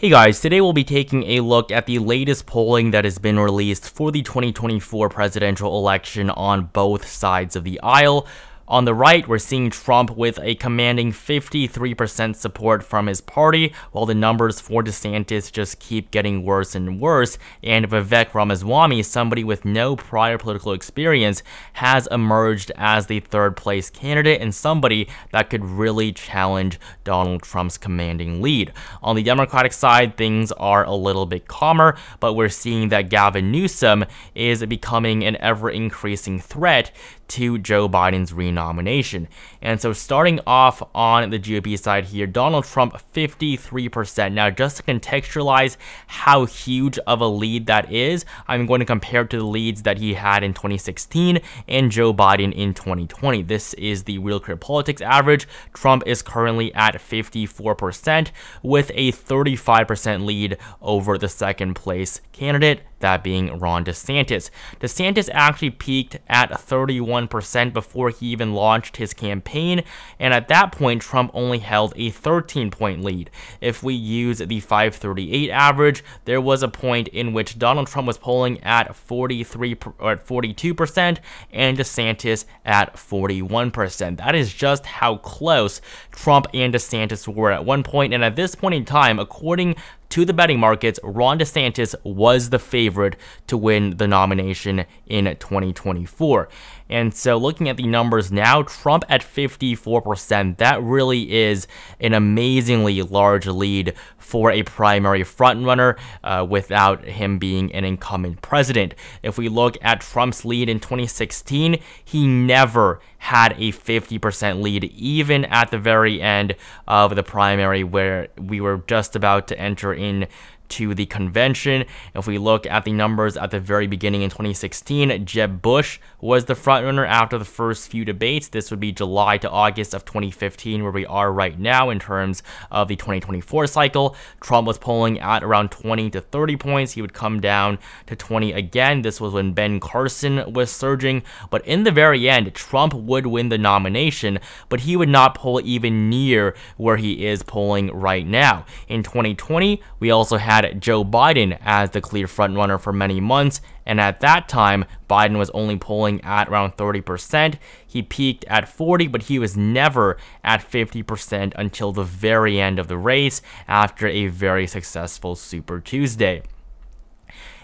Hey guys, today we'll be taking a look at the latest polling that has been released for the 2024 presidential election on both sides of the aisle. On the right, we're seeing Trump with a commanding 53% support from his party, while the numbers for DeSantis just keep getting worse and worse, and Vivek Ramaswamy, somebody with no prior political experience, has emerged as the third place candidate and somebody that could really challenge Donald Trump's commanding lead. On the Democratic side, things are a little bit calmer, but we're seeing that Gavin Newsom is becoming an ever-increasing threat to Joe Biden's renomination. And so starting off on the GOP side here, Donald Trump 53%. Now just to contextualize how huge of a lead that is, I'm going to compare it to the leads that he had in 2016 and Joe Biden in 2020. This is the Real Clear Politics average. Trump is currently at 54% with a 35% lead over the second place candidate, that being Ron DeSantis. DeSantis actually peaked at 31% before he even launched his campaign, and at that point, Trump only held a 13-point lead. If we use the 538 average, there was a point in which Donald Trump was polling at 42% and DeSantis at 41%. That is just how close Trump and DeSantis were at one point, and at this point in time, according to the betting markets, Ron DeSantis was the favorite to win the nomination in 2024. And so looking at the numbers now, Trump at 54%, that really is an amazingly large lead for a primary frontrunner without him being an incumbent president. If we look at Trump's lead in 2016, he never had a 50% lead, even at the very end of the primary where we were just about to enter in to the convention. If we look at the numbers at the very beginning in 2016, Jeb Bush was the frontrunner after the first few debates. This would be July to August of 2015, where we are right now in terms of the 2024 cycle. Trump was polling at around 20 to 30 points. He would come down to 20 again. This was when Ben Carson was surging. But in the very end, Trump would win the nomination, but he would not poll even near where he is polling right now. In 2020, we also had Joe Biden as the clear frontrunner for many months, and at that time, Biden was only polling at around 30%. He peaked at 40%, but he was never at 50% until the very end of the race after a very successful Super Tuesday.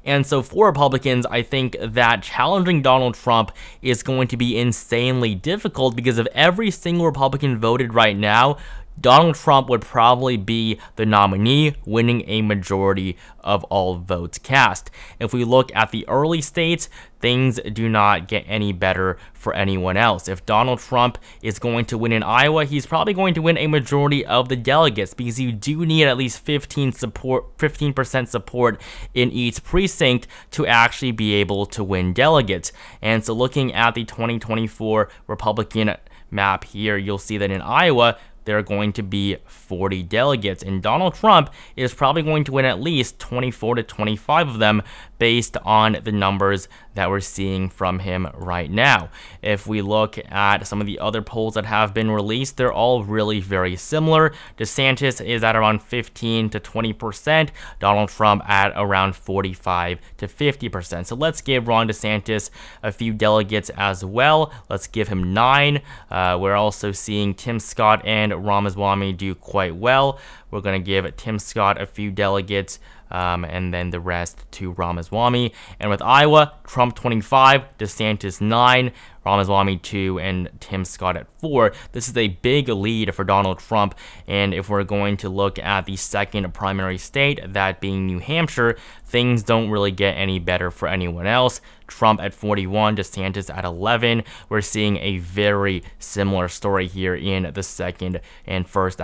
And so for Republicans, I think that challenging Donald Trump is going to be insanely difficult because if every single Republican voted right now, Donald Trump would probably be the nominee, winning a majority of all votes cast. If we look at the early states, things do not get any better for anyone else. If Donald Trump is going to win in Iowa, he's probably going to win a majority of the delegates because you do need at least 15% support in each precinct to actually be able to win delegates. And so looking at the 2024 Republican map here, you'll see that in Iowa, there are going to be 40 delegates, and Donald Trump is probably going to win at least 24 to 25 of them based on the numbers that we're seeing from him right now. If we look at some of the other polls that have been released, they're all really very similar. DeSantis is at around 15 to 20%, Donald Trump at around 45 to 50%. So let's give Ron DeSantis a few delegates as well. Let's give him 9. We're also seeing Tim Scott and Ramaswamy do quite well. We're going to give Tim Scott a few delegates and then the rest to Ramaswamy. And with Iowa, Trump 25, DeSantis 9, Ramaswamy 2, and Tim Scott at 4. This is a big lead for Donald Trump, and if we're going to look at the second primary state, that being New Hampshire, things don't really get any better for anyone else. Trump at 41, DeSantis at 11. We're seeing a very similar story here in the second and first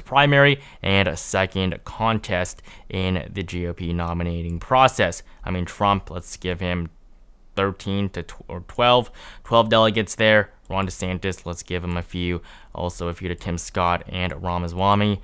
primary and a second contest in the GOP nominating process. I mean, Trump, let's give him 13 to 12 delegates there. Ron DeSantis, let's give him a few. Also a few to Tim Scott and Ramaswamy.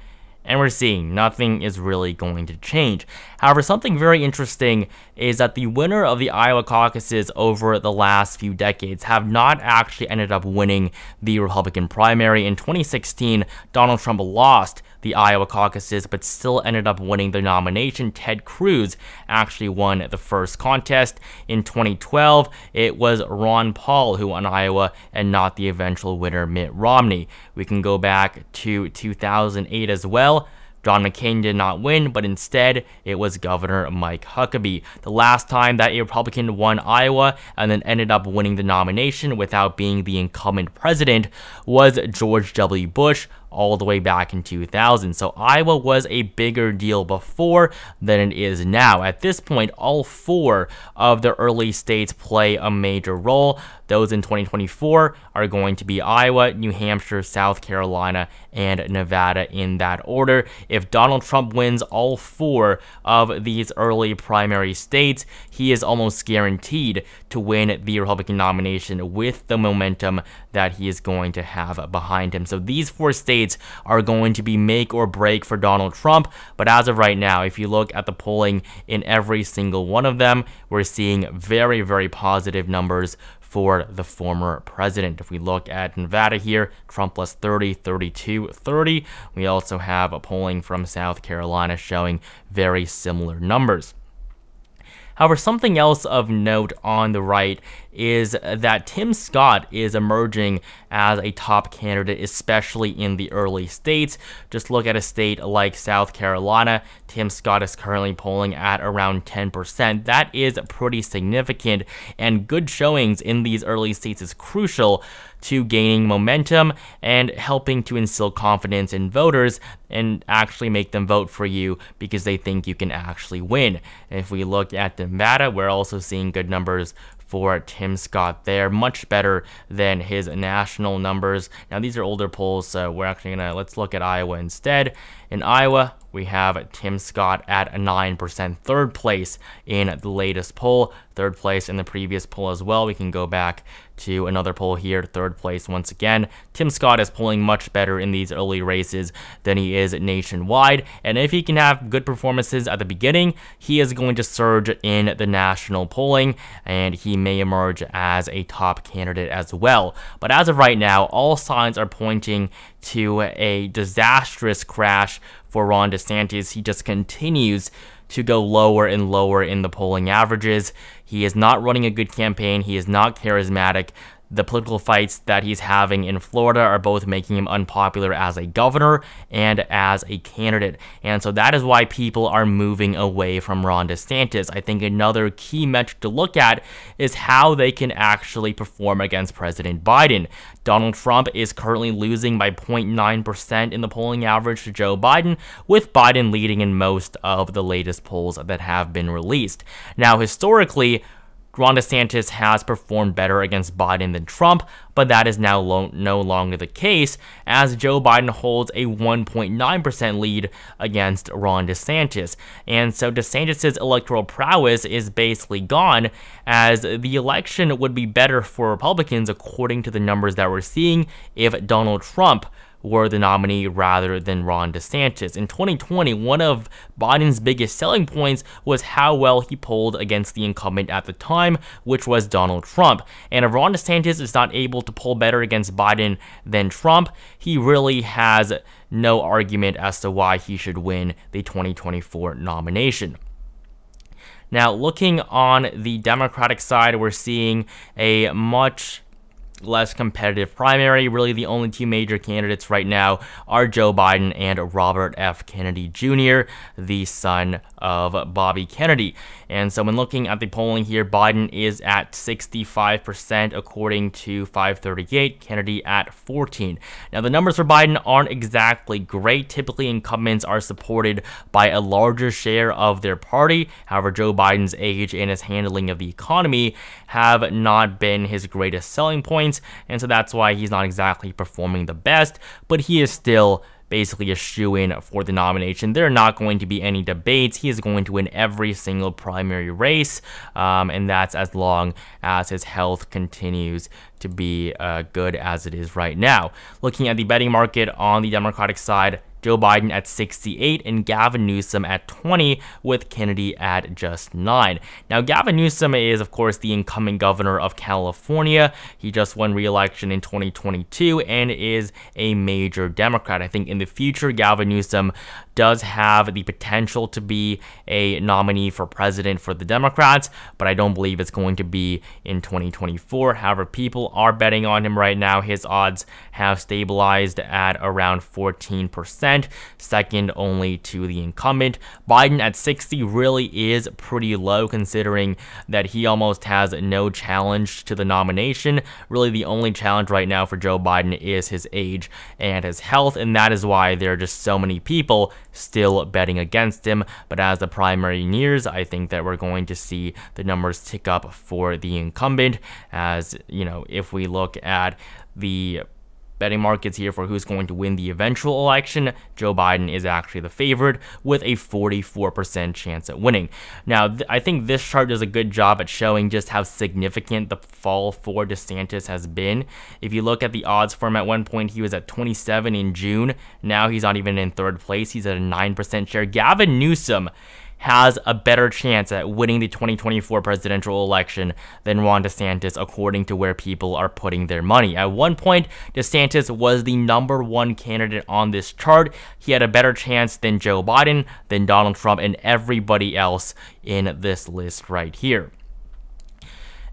and we're seeing nothing is really going to change. However, something very interesting is that the winner of the Iowa caucuses over the last few decades have not actually ended up winning the Republican primary. In 2016, Donald Trump lost the Iowa caucuses, but still ended up winning the nomination. Ted Cruz actually won the first contest. In 2012, it was Ron Paul who won Iowa and not the eventual winner, Mitt Romney. We can go back to 2008 as well. John McCain did not win, but instead it was Governor Mike Huckabee. The last time that a Republican won Iowa and then ended up winning the nomination without being the incumbent president was George W. Bush, all the way back in 2000. So Iowa was a bigger deal before than it is now. At this point, all 4 of the early states play a major role. Those in 2024 are going to be Iowa, New Hampshire, South Carolina, and Nevada in that order. If Donald Trump wins all 4 of these early primary states, he is almost guaranteed to win the Republican nomination with the momentum that he is going to have behind him. So these 4 states are going to be make or break for Donald Trump. But as of right now, if you look at the polling in every single one of them, we're seeing very, very positive numbers for the former president. If we look at Nevada here, Trump plus 30, 32, 30. We also have a polling from South Carolina showing very similar numbers. However, something else of note on the right is that Tim Scott is emerging as a top candidate, especially in the early states. Just look at a state like South Carolina. Tim Scott is currently polling at around 10%. That is pretty significant, and good showings in these early states is crucial to gaining momentum and helping to instill confidence in voters and actually make them vote for you because they think you can actually win. If we look at Nevada, we're also seeing good numbers for Tim Scott there, much better than his national numbers. Now, these are older polls, so we're actually let's look at Iowa instead. In Iowa, we have Tim Scott at a 9%, third place in the latest poll, third place in the previous poll as well. We can go back to another poll here, third place once again. Tim Scott is polling much better in these early races than he is nationwide, and if he can have good performances at the beginning, he is going to surge in the national polling, and he may emerge as a top candidate as well. But as of right now, all signs are pointing to a disastrous crash for Ron DeSantis. He just continues to go lower and lower in the polling averages. He is not running a good campaign. He is not charismatic. The political fights that he's having in Florida are both making him unpopular as a governor and as a candidate. And so that is why people are moving away from Ron DeSantis. I think another key metric to look at is how they can actually perform against President Biden. Donald Trump is currently losing by 0.9% in the polling average to Joe Biden, with Biden leading in most of the latest polls that have been released. Now, historically, Ron DeSantis has performed better against Biden than Trump, but that is now no longer the case, as Joe Biden holds a 1.9% lead against Ron DeSantis. And so DeSantis' electoral prowess is basically gone, as the election would be better for Republicans according to the numbers that we're seeing if Donald Trump were the nominee rather than Ron DeSantis. In 2020, one of Biden's biggest selling points was how well he polled against the incumbent at the time, which was Donald Trump. And if Ron DeSantis is not able to poll better against Biden than Trump, he really has no argument as to why he should win the 2024 nomination. Now, looking on the Democratic side, we're seeing a much less competitive primary. Really, the only two major candidates right now are Joe Biden and Robert F. Kennedy Jr., the son of Bobby Kennedy. And so when looking at the polling here, Biden is at 65% according to 538, Kennedy at 14. Now, the numbers for Biden aren't exactly great. Typically, incumbents are supported by a larger share of their party. However, Joe Biden's age and his handling of the economy have not been his greatest selling points, and so that's why he's not exactly performing the best, but he is still basically a shoo-in for the nomination. There are not going to be any debates. He is going to win every single primary race, and that's as long as his health continues to be good as it is right now. Looking at the betting market on the Democratic side, Joe Biden at 68, and Gavin Newsom at 20, with Kennedy at just 9. Now, Gavin Newsom is, of course, the incoming governor of California. He just won re-election in 2022 and is a major Democrat. I think in the future, Gavin Newsom does have the potential to be a nominee for president for the Democrats, but I don't believe it's going to be in 2024. However, people are betting on him right now. His odds have stabilized at around 14%, second only to the incumbent. Biden at 60 really is pretty low, considering that he almost has no challenge to the nomination. Really, the only challenge right now for Joe Biden is his age and his health, and that is why there are just so many people still betting against him. But as the primary nears, I think that we're going to see the numbers tick up for the incumbent. As you know, if we look at the betting markets here for who's going to win the eventual election, Joe Biden is actually the favorite with a 44% chance at winning. Now, I think this chart does a good job at showing just how significant the fall for DeSantis has been. If you look at the odds for him, at one point he was at 27 in June. Now he's not even in third place. He's at a 9% share. Gavin Newsom has a better chance at winning the 2024 presidential election than Ron DeSantis, according to where people are putting their money. At one point, DeSantis was the #1 candidate on this chart. He had a better chance than Joe Biden, than Donald Trump, and everybody else in this list right here.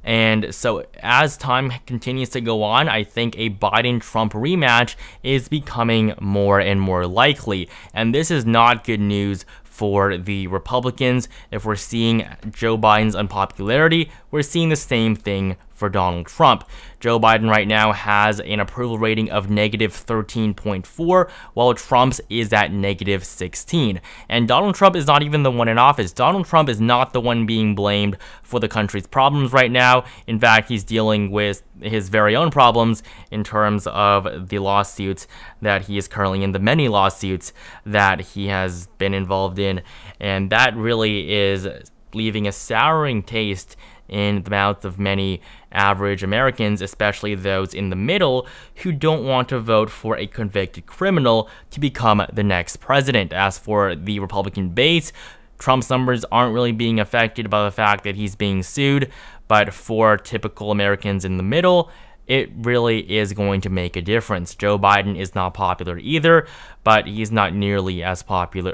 And so as time continues to go on, I think a Biden-Trump rematch is becoming more and more likely. And this is not good news for the Republicans. If we're seeing Joe Biden's unpopularity, we're seeing the same thing for Donald Trump. Joe Biden right now has an approval rating of -13.4, while Trump's is at -16. And Donald Trump is not even the one in office. Donald Trump is not the one being blamed for the country's problems right now. In fact, he's dealing with his very own problems in terms of the lawsuits that he is currently in, the many lawsuits that he has been involved in. And that really is leaving a souring taste in the mouths of many average Americans, especially those in the middle who don't want to vote for a convicted criminal to become the next president. As for the Republican base, Trump's numbers aren't really being affected by the fact that he's being sued, but for typical Americans in the middle, it really is going to make a difference. Joe Biden is not popular either, but he's not nearly as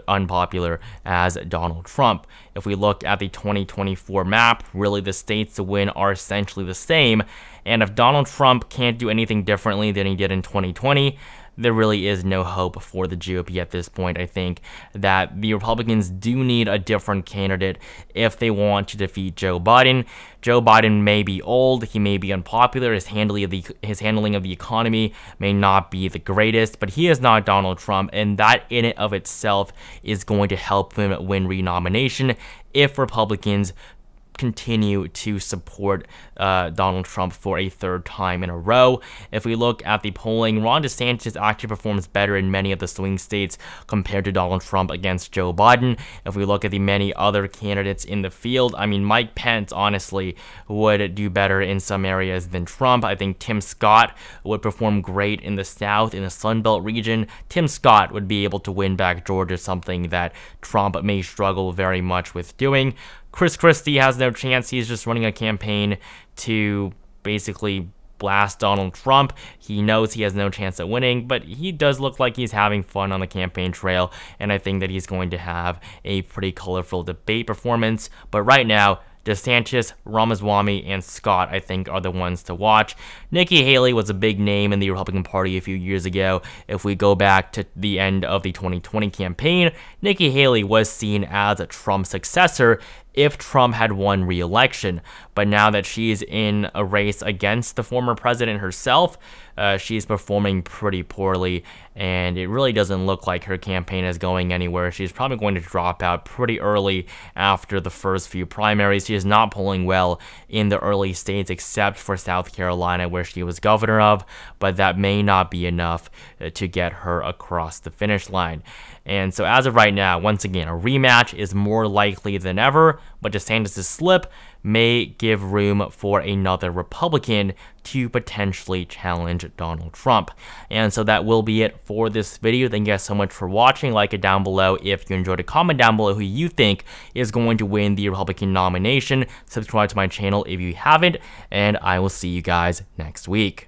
unpopular as Donald Trump. If we look at the 2024 map, really the states to win are essentially the same. And if Donald Trump can't do anything differently than he did in 2020, there really is no hope for the GOP at this point. I think that the Republicans do need a different candidate if they want to defeat Joe Biden. Joe Biden may be old, he may be unpopular, his handling of the economy may not be the greatest, but he is not Donald Trump, and that in and of itself is going to help him win renomination if Republicans continue to support Donald Trump for a third time in a row. If we look at the polling, Ron DeSantis actually performs better in many of the swing states compared to Donald Trump against Joe Biden. If we look at the many other candidates in the field, I mean, Mike Pence honestly would do better in some areas than Trump. I think Tim Scott would perform great in the South, in the Sun Belt region. Tim Scott would be able to win back Georgia, something that Trump may struggle very much with doing. Chris Christie has no chance. He's just running a campaign to basically blast Donald Trump. He knows he has no chance at winning, but he does look like he's having fun on the campaign trail, and I think that he's going to have a pretty colorful debate performance. But right now, DeSantis, Ramaswamy, and Scott, I think, are the ones to watch. Nikki Haley was a big name in the Republican Party a few years ago. If we go back to the end of the 2020 campaign, Nikki Haley was seen as a Trump successor if Trump had won re-election. But now that she's in a race against the former president herself, she's performing pretty poorly, and it really doesn't look like her campaign is going anywhere. She's probably going to drop out pretty early after the first few primaries. She is not polling well in the early states except for South Carolina, where she was governor of, but that may not be enough to get her across the finish line. And so as of right now, once again, a rematch is more likely than ever. but DeSantis' slip may give room for another Republican to potentially challenge Donald Trump. And so that will be it for this video. Thank you guys so much for watching. Like it down below if you enjoyed it. Comment down below who you think is going to win the Republican nomination. Subscribe to my channel if you haven't, and I will see you guys next week.